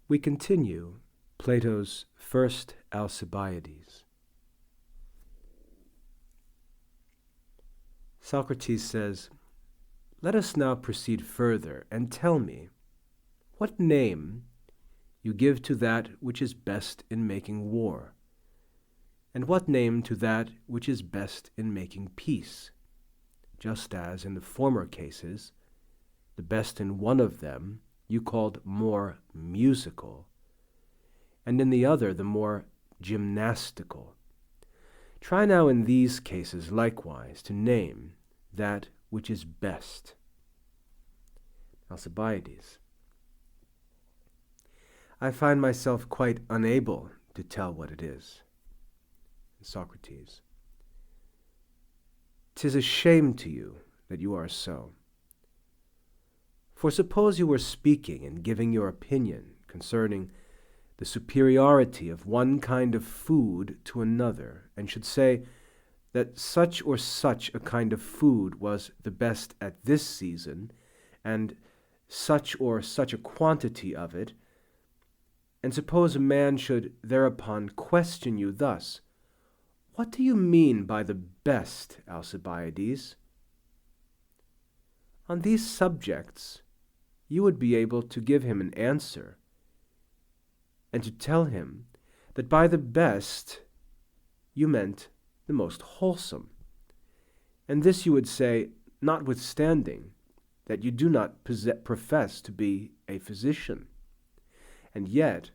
We continue Plato's First Alcibiades. Socrates says, "Let us now proceed further, and tell me what name you give to that which is best in making war, and what name to that which is best in making peace, just as in the former cases, the best in one of them you called more musical, and in the other the more gymnastical. Try now in these cases likewise to name that which is best." Alcibiades: "I find myself quite unable to tell what it is." Socrates: "'Tis a shame to you that you are so. For suppose you were speaking and giving your opinion concerning the superiority of one kind of food to another, and should say that such or such a kind of food was the best at this season, and such or such a quantity of it, and suppose a man should thereupon question you thus, 'What do you mean by the best, Alcibiades?' On these subjects you would be able to give him an answer, and to tell him that by the best you meant the most wholesome. And this you would say, notwithstanding that you do not profess to be a physician. And yet,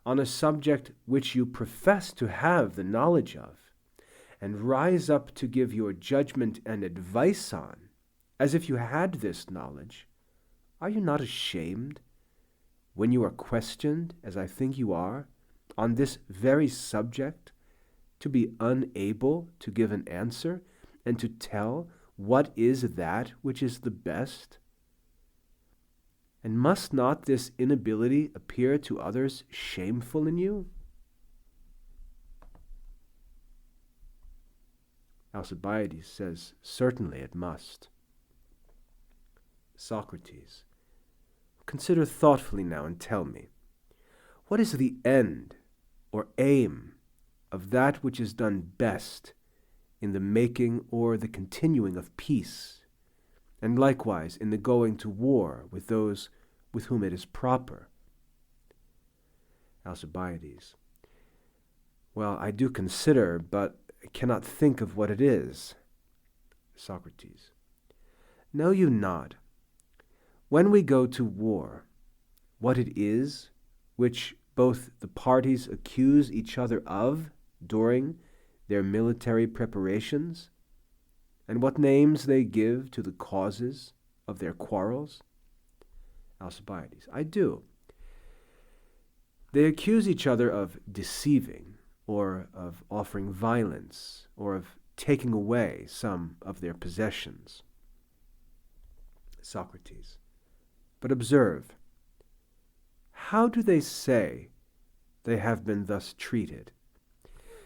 on a subject which you profess to have the knowledge of, and rise up to give your judgment and advice on, as if you had this knowledge, are you not ashamed, when you are questioned, as I think you are, on this very subject, to be unable to give an answer, and to tell what is that which is the best? And must not this inability appear to others shameful in you?" Alcibiades says, "Certainly it must." Socrates: "Consider thoughtfully now and tell me, what is the end or aim of that which is done best in the making or the continuing of peace, and likewise in the going to war with those with whom it is proper?" Alcibiades: "Well, I do consider, but I cannot think of what it is." Socrates: "Know you not, when we go to war, what it is which both the parties accuse each other of during their military preparations, and what names they give to the causes of their quarrels?" Alcibiades: "I do. They accuse each other of deceiving, or of offering violence, or of taking away some of their possessions." Socrates: "But observe, how do they say they have been thus treated?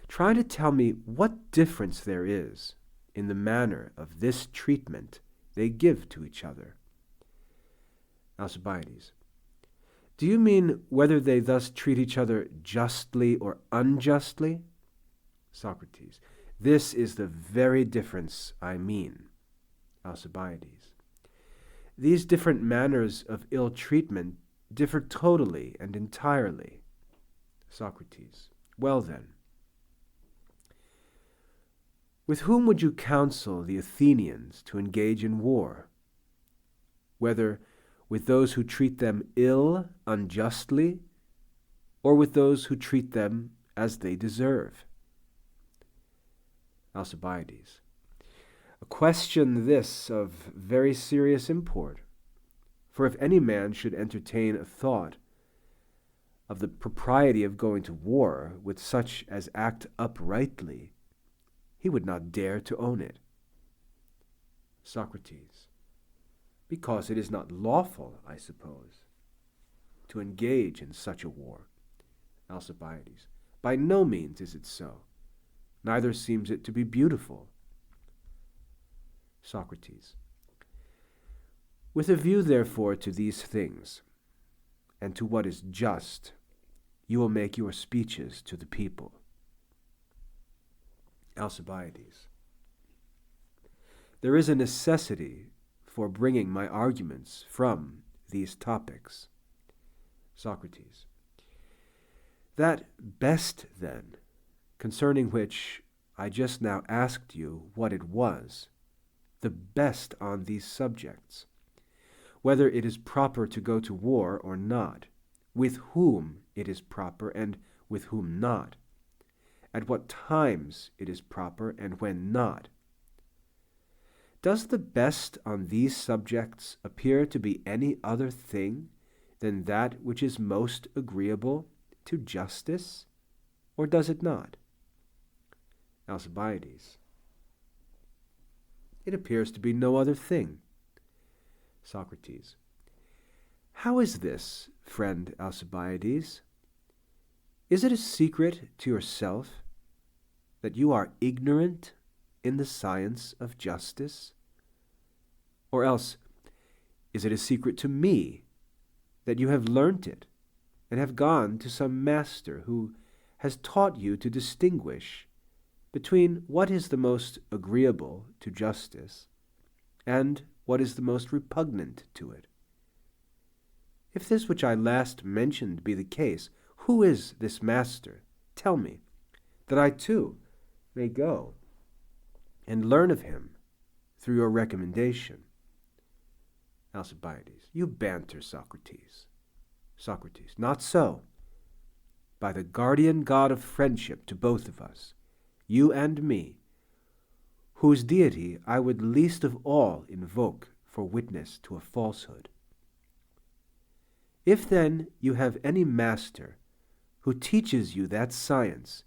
Try to tell me what difference there is in the manner of this treatment they give to each other." Alcibiades: "Do you mean whether they thus treat each other justly or unjustly?" Socrates: "This is the very difference I mean." Alcibiades: "These different manners of ill treatment differ totally and entirely." Socrates: "Well then, with whom would you counsel the Athenians to engage in war? Whether with those who treat them ill unjustly, or with those who treat them as they deserve?" Alcibiades: "A question this of very serious import. For if any man should entertain a thought of the propriety of going to war with such as act uprightly, he would not dare to own it." Socrates: "Because it is not lawful, I suppose, to engage in such a war." Alcibiades: "By no means is it so, neither seems it to be beautiful." Socrates: "With a view, therefore, to these things, and to what is just, you will make your speeches to the people. Alcibiades. There is a necessity for bringing my arguments from these topics. Socrates. That best, then, concerning which I just now asked you what it was, the best on these subjects, whether it is proper to go to war or not, with whom it is proper and with whom not, at what times it is proper and when not. Does the best on these subjects appear to be any other thing than that which is most agreeable to justice, or does it not? Alcibiades. It appears to be no other thing. Socrates. How is this, friend Alcibiades? Is it a secret to yourself that you are ignorant in the science of justice? Or else, is it a secret to me that you have learnt it and have gone to some master who has taught you to distinguish between what is the most agreeable to justice and what is the most repugnant to it? If this which I last mentioned be the case, who is this master? Tell me, that I too may go and learn of him through your recommendation. Alcibiades. You banter, Socrates. Socrates. Not so. By the guardian god of friendship to both of us, you and me, whose deity I would least of all invoke for witness to a falsehood. If then you have any master who teaches you that science,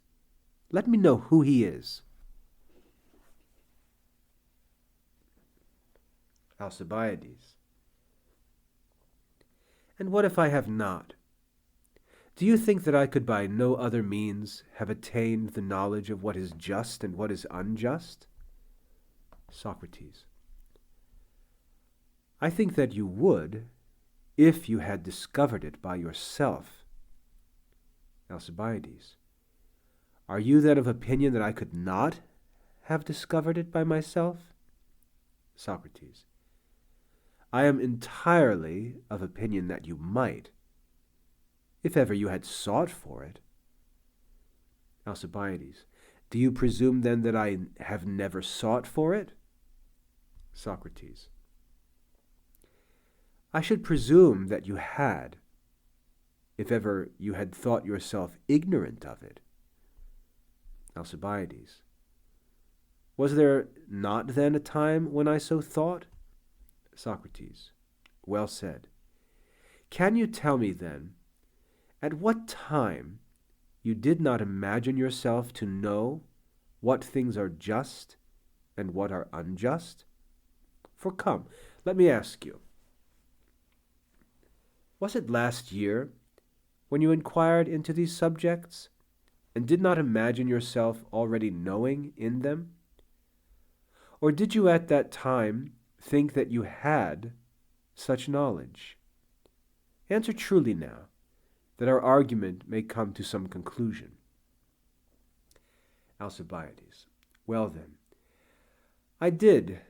let me know who he is. Alcibiades. And what if I have not? Do you think that I could by no other means have attained the knowledge of what is just and what is unjust? Socrates. I think that you would, if you had discovered it by yourself. Alcibiades. Are you then of opinion that I could not have discovered it by myself? Socrates. I am entirely of opinion that you might, if ever you had sought for it. Alcibiades. Do you presume then that I have never sought for it? Socrates. I should presume that you had, if ever you had thought yourself ignorant of it. Alcibiades. Was there not then a time when I so thought? Socrates. Well said. Can you tell me then, at what time you did not imagine yourself to know what things are just and what are unjust? For come, let me ask you, was it last year when you inquired into these subjects and did not imagine yourself already knowing in them? Or did you at that time think that you had such knowledge? Answer truly now, that our argument may come to some conclusion. Alcibiades. Well then, I did,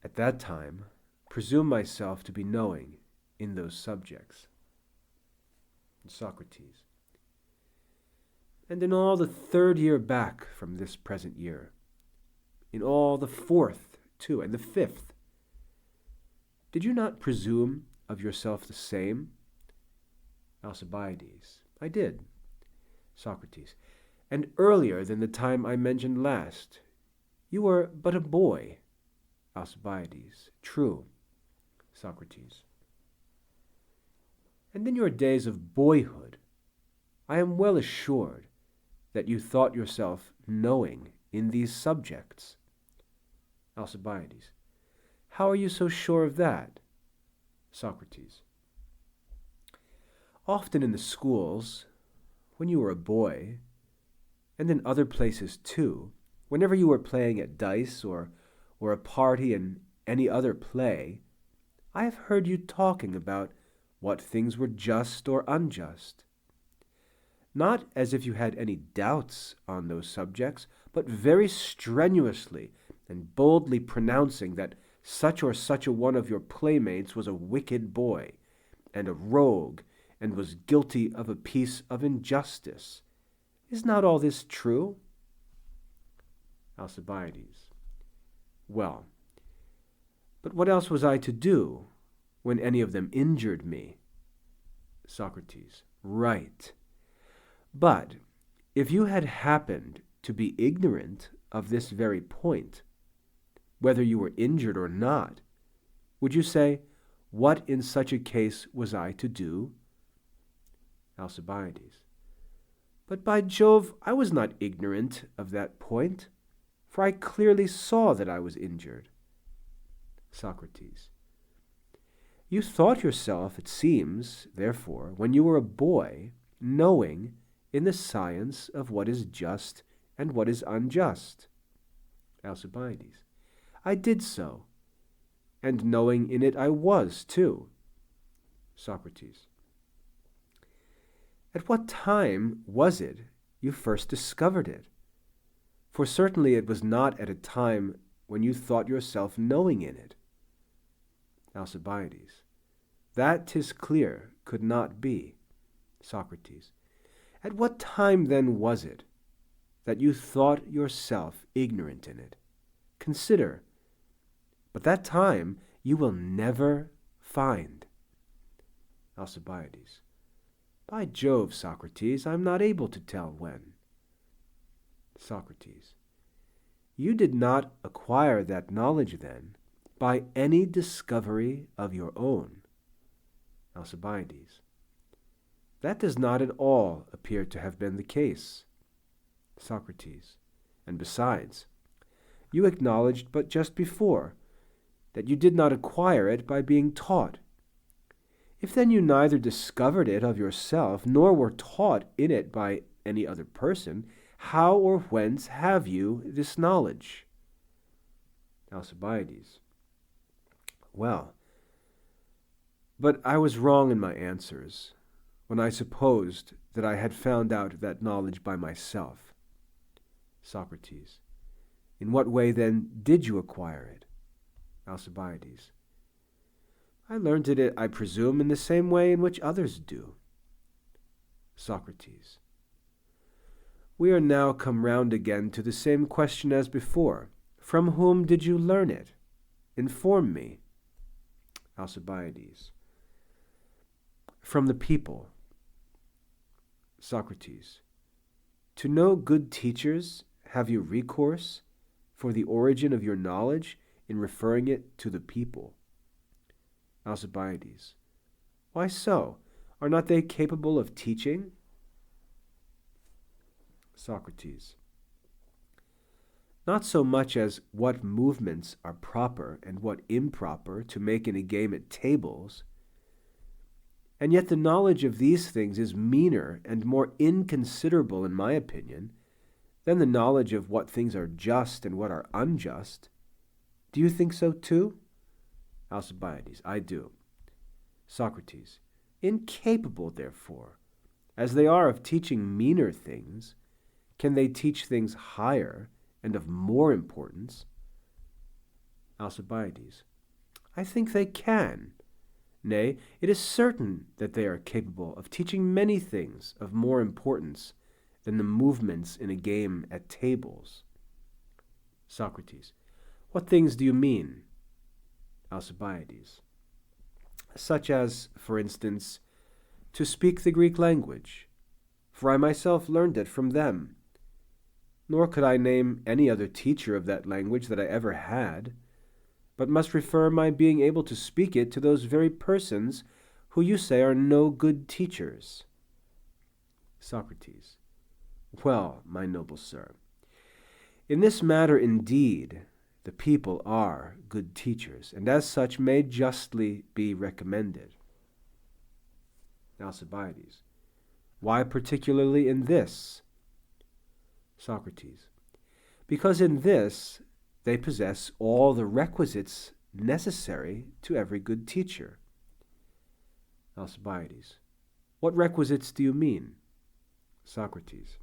at that time, presume myself to be knowing in those subjects. Socrates. And in all the third year back from this present year, in all the fourth too, and the fifth, did you not presume of yourself the same? Alcibiades. I did. Socrates. And earlier than the time I mentioned last, you were but a boy. Alcibiades. True. Socrates. And in your days of boyhood, I am well assured that you thought yourself knowing in these subjects. Alcibiades. How are you so sure of that? Socrates. Often in the schools, when you were a boy, and in other places too, whenever you were playing at dice or a party in any other play, I have heard you talking about what things were just or unjust. Not as if you had any doubts on those subjects, but very strenuously and boldly pronouncing that such or such a one of your playmates was a wicked boy, and a rogue, and was guilty of a piece of injustice. Is not all this true? Alcibiades. Well, but what else was I to do when any of them injured me? Socrates. Right. But if you had happened to be ignorant of this very point, whether you were injured or not, would you say, what in such a case was I to do? Alcibiades. But by Jove, I was not ignorant of that point, for I clearly saw that I was injured. Socrates. You thought yourself, it seems, therefore, when you were a boy, knowing in the science of what is just and what is unjust. Alcibiades. I did so, and knowing in it I was too. Socrates. At what time was it you first discovered it? For certainly it was not at a time when you thought yourself knowing in it. Alcibiades. That 'tis clear could not be. Socrates. At what time then was it that you thought yourself ignorant in it? Consider. But that time you will never find. Alcibiades. By Jove, Socrates, I am not able to tell when. Socrates. You did not acquire that knowledge, then, by any discovery of your own. Alcibiades. That does not at all appear to have been the case. Socrates. And besides, you acknowledged but just before that you did not acquire it by being taught. If then you neither discovered it of yourself, nor were taught in it by any other person, how or whence have you this knowledge? Alcibiades. Well, but I was wrong in my answers when I supposed that I had found out that knowledge by myself. Socrates. In what way, then, did you acquire it? Alcibiades. I learned it, I presume, in the same way in which others do. Socrates. We are now come round again to the same question as before. From whom did you learn it? Inform me. Alcibiades. From the people. Socrates. To know good teachers, have you recourse for the origin of your knowledge in referring it to the people? Alcibiades. Why so? Are not they capable of teaching? Socrates. Not so much as what movements are proper and what improper to make in a game at tables, and yet the knowledge of these things is meaner and more inconsiderable, in my opinion, than the knowledge of what things are just and what are unjust. Do you think so too? Alcibiades. I do. Socrates. Incapable, therefore, as they are of teaching meaner things, can they teach things higher and of more importance? Alcibiades. I think they can. Nay, it is certain that they are capable of teaching many things of more importance than the movements in a game at tables. Socrates. What things do you mean? Alcibiades. Such as, for instance, to speak the Greek language, for I myself learned it from them. Nor could I name any other teacher of that language that I ever had, but must refer my being able to speak it to those very persons who you say are no good teachers. Socrates. Well, my noble sir, in this matter indeed the people are good teachers, and as such may justly be recommended. Alcibiades. Why particularly in this? Socrates. Because in this they possess all the requisites necessary to every good teacher. Alcibiades. What requisites do you mean? Socrates.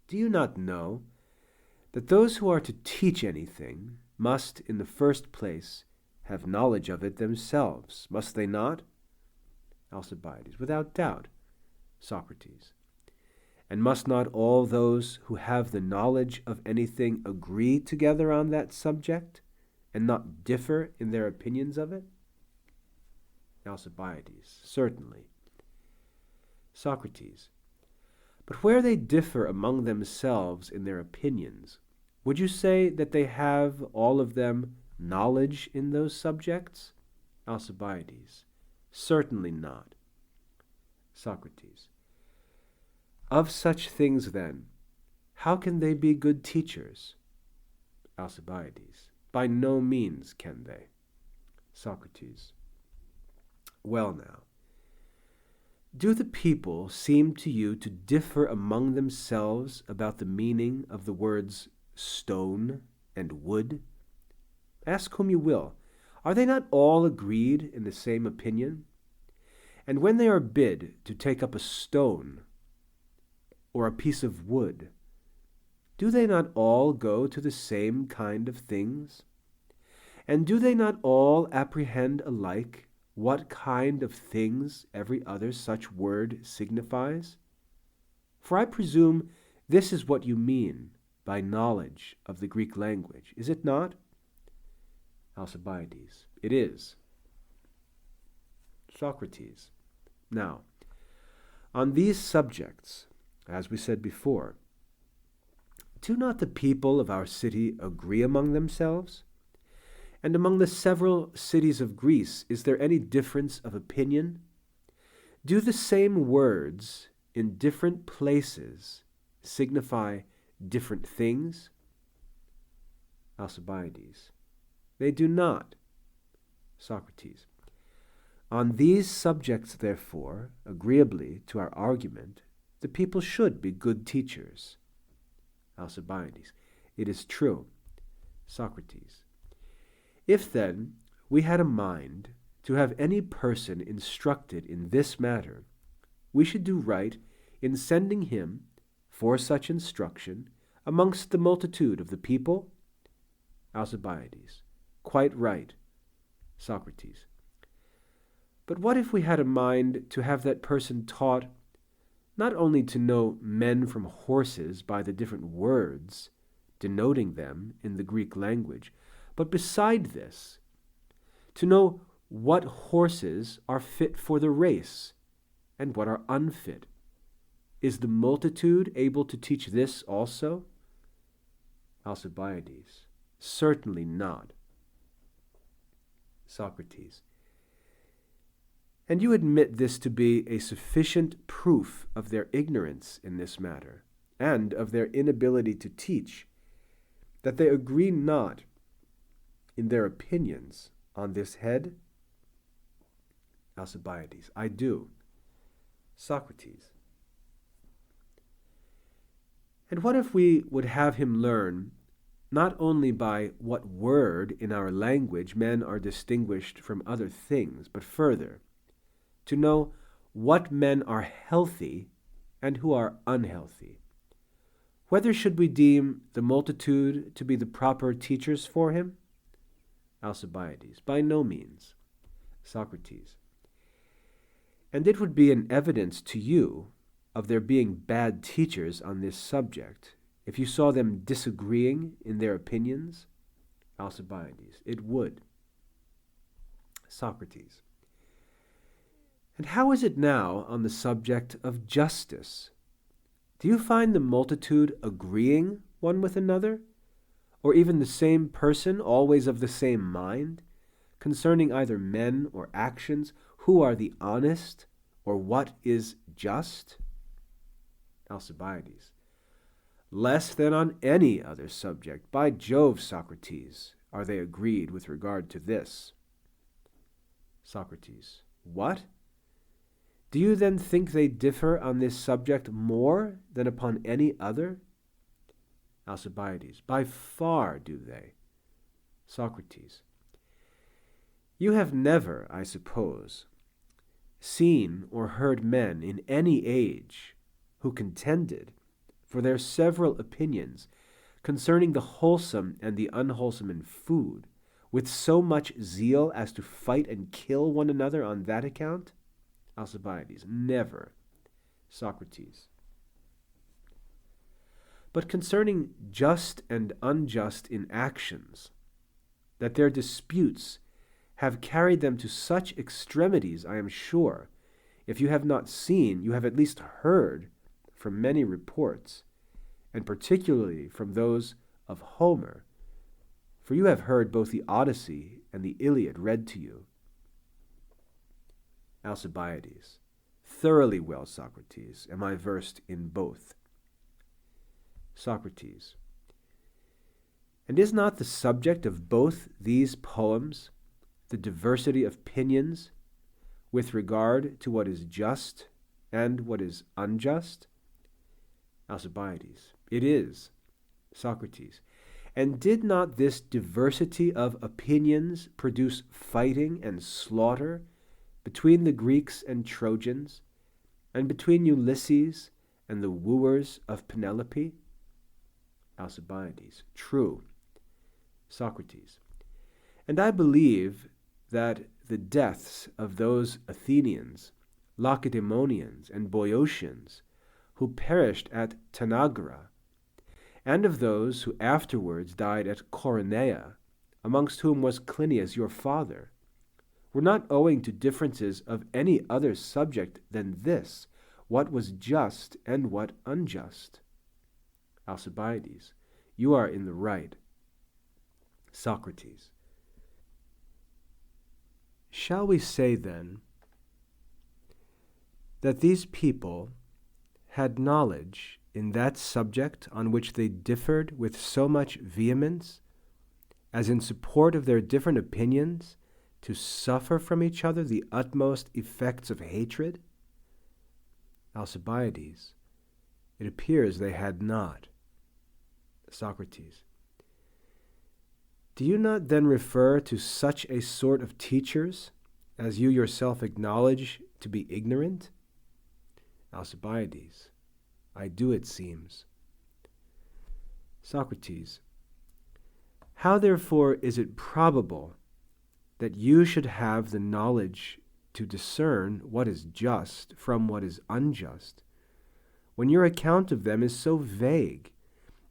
Do you not know that those who are to teach anything must, in the first place, have knowledge of it themselves, must they not? Alcibiades. Without doubt. Socrates. And must not all those who have the knowledge of anything agree together on that subject, and not differ in their opinions of it? Alcibiades. Certainly. Socrates. But where they differ among themselves in their opinions, would you say that they have, all of them, knowledge in those subjects? Alcibiades. Certainly not. Socrates. Of such things, then, how can they be good teachers? Alcibiades. By no means can they. Socrates. Well now, do the people seem to you to differ among themselves about the meaning of the words stone and wood? Ask whom you will. Are they not all agreed in the same opinion? And when they are bid to take up a stone or a piece of wood, do they not all go to the same kind of things? And do they not all apprehend alike what kind of things every other such word signifies? For I presume this is what you mean by knowledge of the Greek language, is it not? Alcibiades. It is. Socrates. Now, on these subjects, as we said before, do not the people of our city agree among themselves? And among the several cities of Greece, is there any difference of opinion? Do the same words in different places signify different things? Alcibiades. They do not. Socrates. On these subjects, therefore, agreeably to our argument, the people should be good teachers. Alcibiades. It is true. Socrates. If, then, we had a mind to have any person instructed in this matter, we should do right in sending him for such instruction amongst the multitude of the people? Alcibiades. Quite right. Socrates. But what if we had a mind to have that person taught not only to know men from horses by the different words denoting them in the Greek language, but beside this, to know what horses are fit for the race and what are unfit? Is the multitude able to teach this also? Alcibiades. Certainly not. Socrates. And you admit this to be a sufficient proof of their ignorance in this matter, and of their inability to teach, that they agree not in their opinions on this head? Alcibiades. I do. Socrates. And what if we would have him learn not only by what word in our language men are distinguished from other things, but further, to know what men are healthy and who are unhealthy? Whether should we deem the multitude to be the proper teachers for him? Alcibiades. By no means. Socrates. And it would be an evidence to you of their being bad teachers on this subject if you saw them disagreeing in their opinions? Alcibiades. It would. Socrates. And how is it now on the subject of justice? Do you find the multitude agreeing one with another, or even the same person always of the same mind, concerning either men or actions, who are the honest, or what is just? Alcibiades. Less than on any other subject. By Jove, Socrates, are they agreed with regard to this. Socrates. What? Do you then think they differ on this subject more than upon any other? Alcibiades. By far do they. Socrates. You have never, I suppose, seen or heard men in any age who contended for their several opinions concerning the wholesome and the unwholesome in food, with so much zeal as to fight and kill one another on that account? Alcibiades. Never. Socrates. But concerning just and unjust in actions, that their disputes have carried them to such extremities, I am sure, if you have not seen, you have at least heard from many reports, and particularly from those of Homer, for you have heard both the Odyssey and the Iliad read to you. Alcibiades. Thoroughly well, Socrates, am I versed in both. Socrates. And is not the subject of both these poems the diversity of opinions with regard to what is just and what is unjust? Alcibiades. It is. Socrates. And did not this diversity of opinions produce fighting and slaughter between the Greeks and Trojans, and between Ulysses and the wooers of Penelope? Alcibiades. True. Socrates. And I believe that the deaths of those Athenians, Lacedaemonians, and Boeotians who perished at Tanagra, and of those who afterwards died at Coronea, amongst whom was Clinias your father, were not owing to differences of any other subject than this, what was just and what unjust. Alcibiades. You are in the right. Socrates. Shall we say, then, that these people had knowledge in that subject on which they differed with so much vehemence, as in support of their different opinions, to suffer from each other the utmost effects of hatred? Alcibiades. It appears they had not. Socrates. Do you not then refer to such a sort of teachers as you yourself acknowledge to be ignorant? Alcibiades. I do, it seems. Socrates. How therefore is it probable that you should have the knowledge to discern what is just from what is unjust, when your account of them is so vague,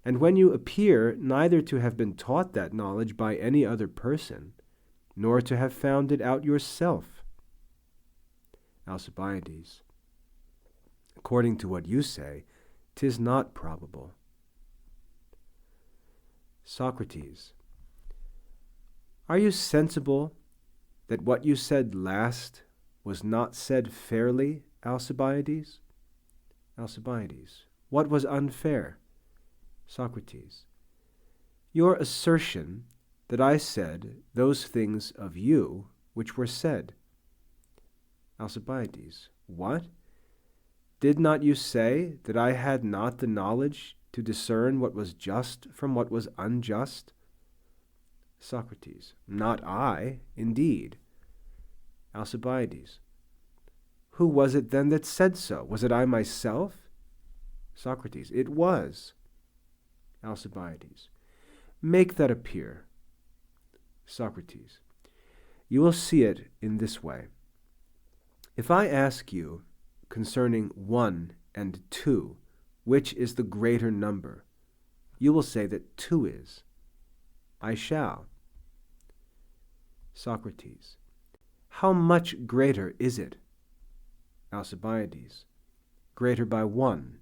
and when you appear neither to have been taught that knowledge by any other person, nor to have found it out yourself? Alcibiades. According to what you say, 'tis not probable. Socrates. Are you sensible that what you said last was not said fairly, Alcibiades? Alcibiades. What was unfair? Socrates. Your assertion that I said those things of you which were said. Alcibiades. What? Did not you say that I had not the knowledge to discern what was just from what was unjust? Socrates. Not I, indeed. Alcibiades. Who was it then that said so? Was it I myself? Socrates. It was. Alcibiades. Make that appear. Socrates. You will see it in this way. If I ask you concerning 1 and 2, which is the greater number, you will say that 2 is. I shall. Socrates. How much greater is it? Alcibiades. Greater by 1.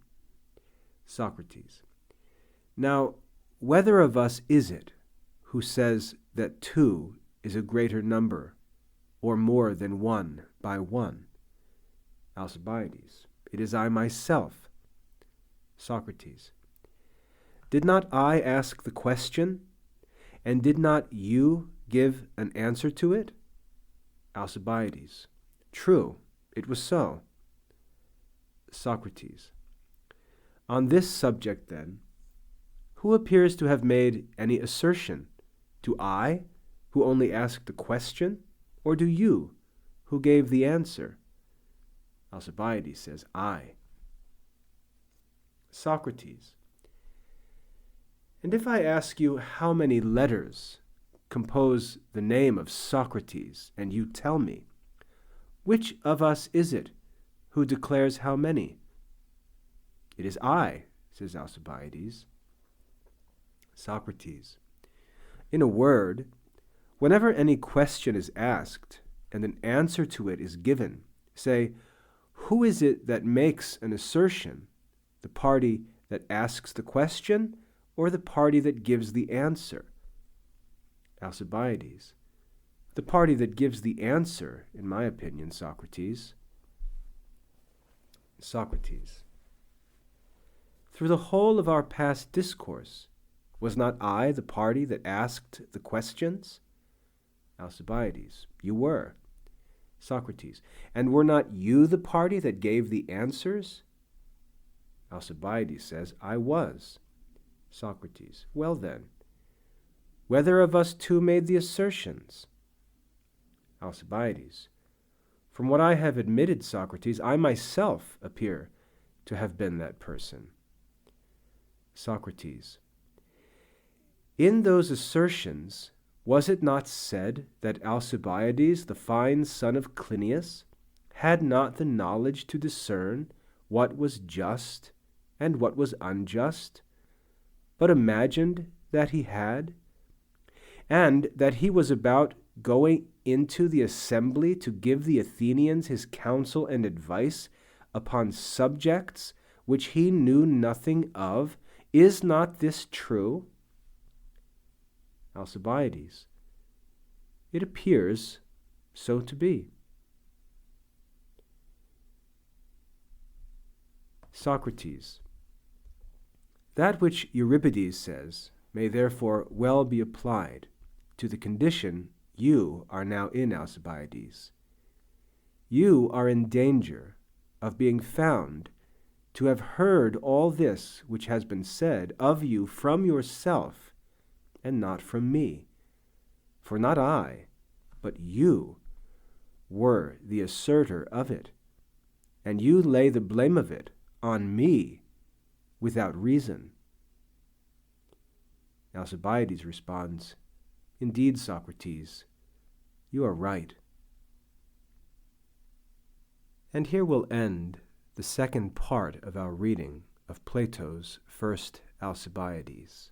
Socrates. Now, whether of us is it who says that 2 is a greater number, or more than 1 by 1? Alcibiades. It is I myself. Socrates. Did not I ask the question, and did not you give an answer to it? Alcibiades. True, it was so. Socrates. On this subject, then, who appears to have made any assertion? Do I, who only asked the question, or do you, who gave the answer? Alcibiades says, I. Socrates. And if I ask you how many letters compose the name of Socrates, and you tell me, which of us is it who declares how many? It is I, says Alcibiades. Socrates. In a word, whenever any question is asked and an answer to it is given, say, who is it that makes an assertion, the party that asks the question or the party that gives the answer? Alcibiades. The party that gives the answer, in my opinion, Socrates. Socrates. Through the whole of our past discourse, was not I the party that asked the questions? Alcibiades. You were. Socrates. And were not you the party that gave the answers? Alcibiades says, I was. Socrates. Well then, whether of us two made the assertions? Alcibiades. From what I have admitted, Socrates, I myself appear to have been that person. Socrates. In those assertions, was it not said that Alcibiades, the fine son of Clinias, had not the knowledge to discern what was just and what was unjust, but imagined that he had, and that he was about going into the assembly to give the Athenians his counsel and advice upon subjects which he knew nothing of? Is not this true? Alcibiades. It appears so to be. Socrates. That which Euripides says may therefore well be applied to the condition you are now in, Alcibiades. You are in danger of being found to have heard all this which has been said of you from yourself, and not from me. For not I, but you, were the asserter of it, and you lay the blame of it on me without reason. Alcibiades responds, Indeed, Socrates, you are right. And here will end the second part of our reading of Plato's First Alcibiades.